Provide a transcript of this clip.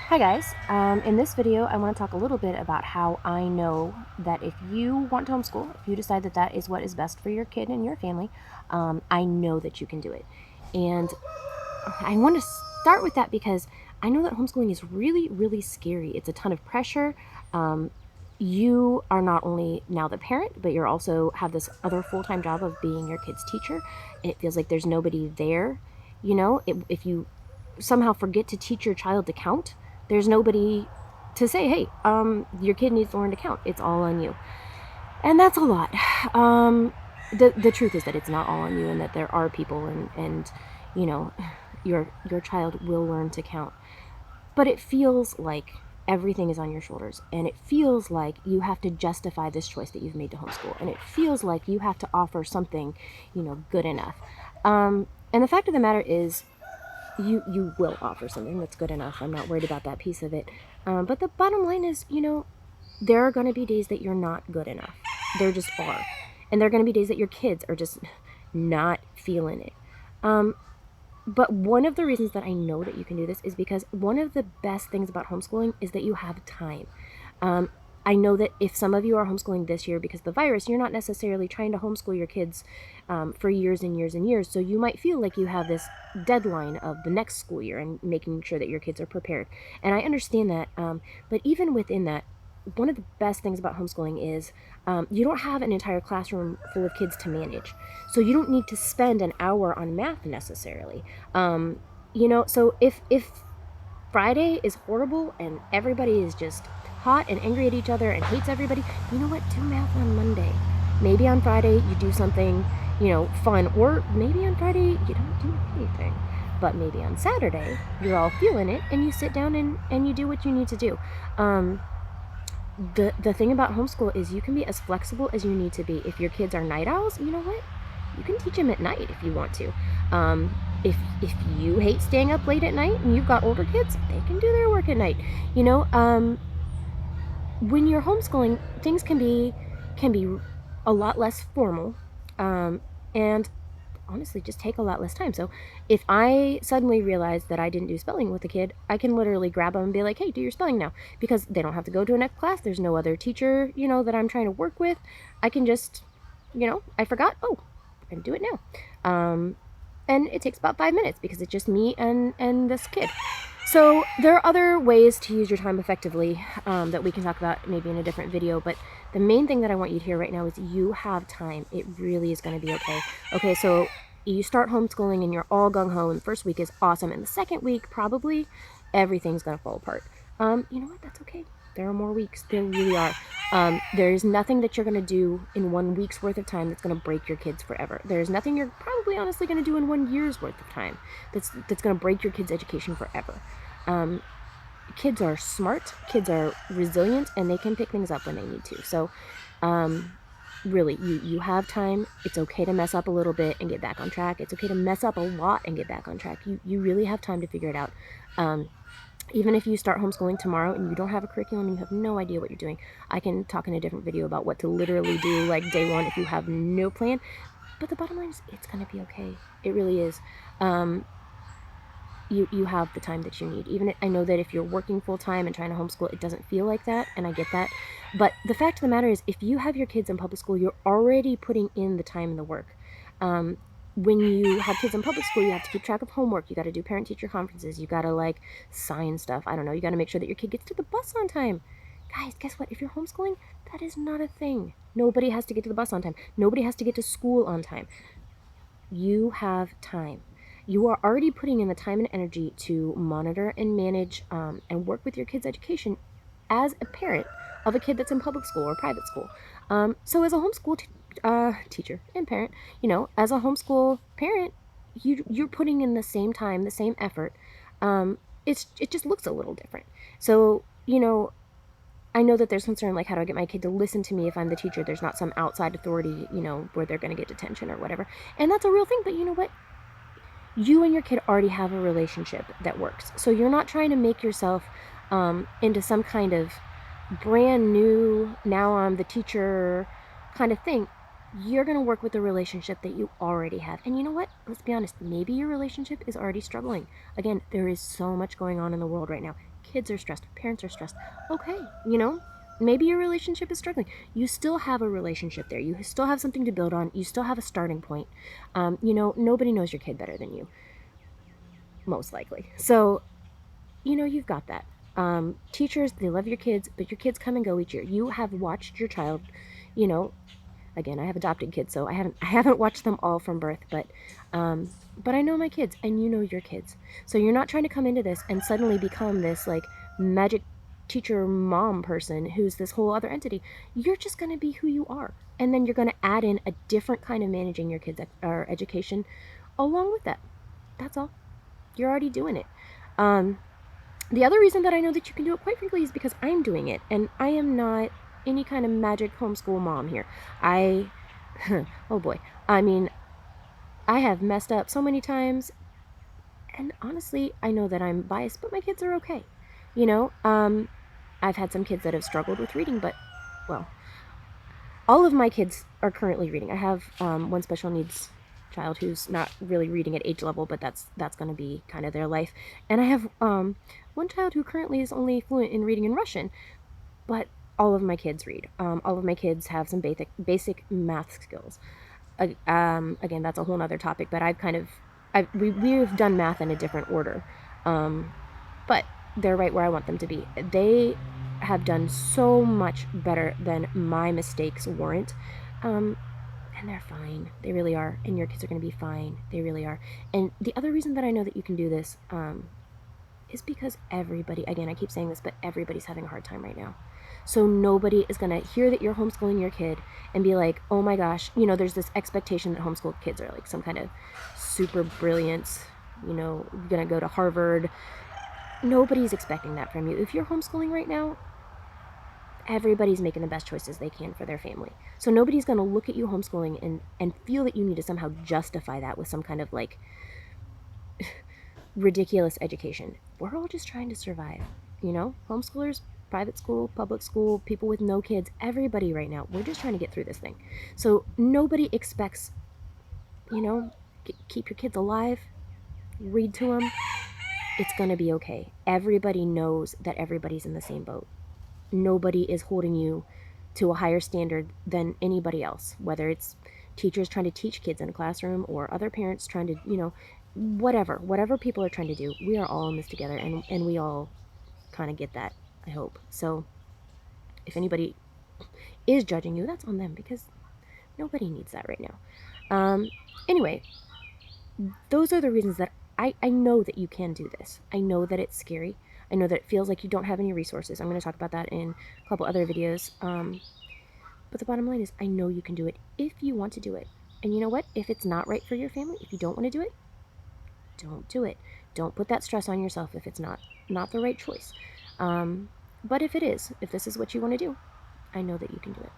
Hi guys, in this video I want to talk a little bit about how I know that if you want to homeschool, if you decide that that is what is best for your kid and your family, I know that you can do it. And I want to start with that because I know that homeschooling is really, really scary. It's a ton of pressure. You are not only now the parent, but you're also have this other full-time job of being your kid's teacher, and it feels like there's nobody there. If you somehow forget to teach your child to count, there's nobody to say, hey, your kid needs to learn to count. It's all on you. And that's a lot. The truth is that it's not all on you, and that there are people, and you know, your child will learn to count. But it feels like everything is on your shoulders, and it feels like you have to justify this choice that you've made to homeschool, and it feels like you have to offer something, good enough. And the fact of the matter is, you will offer something that's good enough. I'm not worried about that piece of it. But the bottom line is, there are going to be days that you're not good enough. There just are. And there are going to be days that your kids are just not feeling it. But one of the reasons that I know that you can do this is because one of the best things about homeschooling is that you have time. I know that if some of you are homeschooling this year because of the virus, you're not necessarily trying to homeschool your kids for years and years and years. So you might feel like you have this deadline of the next school year and making sure that your kids are prepared. And I understand that. But even within that, one of the best things about homeschooling is you don't have an entire classroom full of kids to manage. So you don't need to spend an hour on math necessarily. So if Friday is horrible and everybody is just hot and angry at each other and hates everybody, you know what? Do math on Monday. Maybe on Friday you do something, fun. Or maybe on Friday you don't do anything. But maybe on Saturday you're all feeling it and you sit down and you do what you need to do. The thing about homeschool is you can be as flexible as you need to be. If your kids are night owls, you know what? You can teach them at night if you want to. If you hate staying up late at night and you've got older kids, they can do their work at night. When you're homeschooling, things can be a lot less formal, and honestly just take a lot less time. So if I suddenly realize that I didn't do spelling with a kid, I can literally grab them and be like, hey, do your spelling now, because they don't have to go to a next class. There's no other teacher, that I'm trying to work with. I can just, I forgot. Oh, I'm gonna do it now. And it takes about 5 minutes because it's just me and this kid. So there are other ways to use your time effectively that we can talk about maybe in a different video, but the main thing that I want you to hear right now is you have time. It really is going to be okay. Okay, so you start homeschooling and you're all gung-ho, and the first week is awesome, and the second week probably everything's going to fall apart. You know what? That's okay. There are more weeks. There really are. There's nothing that you're going to do in 1 week's worth of time that's going to break your kids forever. There's nothing you're probably honestly going to do in 1 year's worth of time that's going to break your kids' education forever. Kids are smart, kids are resilient, and they can pick things up when they need to. So really, you have time. It's okay to mess up a little bit and get back on track. It's okay to mess up a lot and get back on track. You really have time to figure it out. Even if you start homeschooling tomorrow and you don't have a curriculum and you have no idea what you're doing, I can talk in a different video about what to literally do like day one if you have no plan. But the bottom line is it's going to be okay. It really is. You have the time that you need. Even I know that if you're working full-time and trying to homeschool, it doesn't feel like that, and I get that. But the fact of the matter is, if you have your kids in public school, you're already putting in the time and the work. When you have kids in public school, you have to keep track of homework. You got to do parent-teacher conferences. You got to sign stuff. I don't know. You got to make sure that your kid gets to the bus on time. Guys, guess what? If you're homeschooling, that is not a thing. Nobody has to get to the bus on time. Nobody has to get to school on time. You have time. You are already putting in the time and energy to monitor and manage and work with your kid's education as a parent of a kid that's in public school or private school. So as a homeschool teacher and parent, as a homeschool parent, you're putting in the same time, the same effort. It just looks a little different. So, I know that there's concern, like, how do I get my kid to listen to me if I'm the teacher? There's not some outside authority, where they're going to get detention or whatever. And that's a real thing, but you know what? You and your kid already have a relationship that works. So you're not trying to make yourself into some kind of brand new, now I'm the teacher kind of thing. You're going to work with the relationship that you already have. And you know what? Let's be honest. Maybe your relationship is already struggling. Again, there is so much going on in the world right now. kids are stressed, parents are stressed. Okay, you know, maybe your relationship is struggling. You still have a relationship there. You still have something to build on. You still have a starting point. You know, nobody knows your kid better than you, most likely. So, you know, you've got that. Teachers, they love your kids, but your kids come and go each year. You have watched your child, you know, again, I have adopted kids, so I haven't watched them all from birth, but I know my kids and you know your kids. So you're not trying to come into this and suddenly become this like magic teacher mom person who's this whole other entity. You're just going to be who you are. And then you're going to add in a different kind of managing your kids' or education along with that. That's all. You're already doing it. The other reason that I know that you can do it, quite frankly, is because I'm doing it, and I am not any kind of magic homeschool mom here. I, oh boy, I mean, I have messed up so many times, and honestly, I know that I'm biased, but my kids are okay. You know, I've had some kids that have struggled with reading, but, well, all of my kids are currently reading. I have one special needs child who's not really reading at age level, but that's going to be kind of their life. And I have one child who currently is only fluent in reading in Russian, but all of my kids read. All of my kids have some basic math skills. Again, that's a whole other topic, but we've done math in a different order. But they're right where I want them to be. They have done so much better than my mistakes warrant. And they're fine. They really are. And your kids are going to be fine. They really are. And the other reason that I know that you can do this is because everybody, again, I keep saying this, but everybody's having a hard time right now. So nobody is going to hear that you're homeschooling your kid and be like, oh my gosh, you know, there's this expectation that homeschool kids are like some kind of super brilliant, you know, going to go to Harvard. Nobody's expecting that from you. If you're homeschooling right now, everybody's making the best choices they can for their family. So nobody's going to look at you homeschooling and feel that you need to somehow justify that with some kind of like ridiculous education. We're all just trying to survive, you know? Homeschoolers, private school, public school, people with no kids, everybody right now, we're just trying to get through this thing. So nobody expects, you know, keep your kids alive, read to them. It's going to be okay. Everybody knows that everybody's in the same boat. Nobody is holding you to a higher standard than anybody else, whether it's teachers trying to teach kids in a classroom or other parents trying to, you know, whatever people are trying to do. We are all in this together, and we all kind of get that, I hope. So if anybody is judging you, that's on them, because nobody needs that right now. Anyway, those are the reasons that I know that you can do this. I know that it's scary. I know that it feels like you don't have any resources. I'm going to talk about that in a couple other videos. But the bottom line is, I know you can do it if you want to do it. And you know what? If it's not right for your family, if you don't want to do it, don't do it. Don't put that stress on yourself if it's not the right choice. But if it is, if this is what you want to do, I know that you can do it.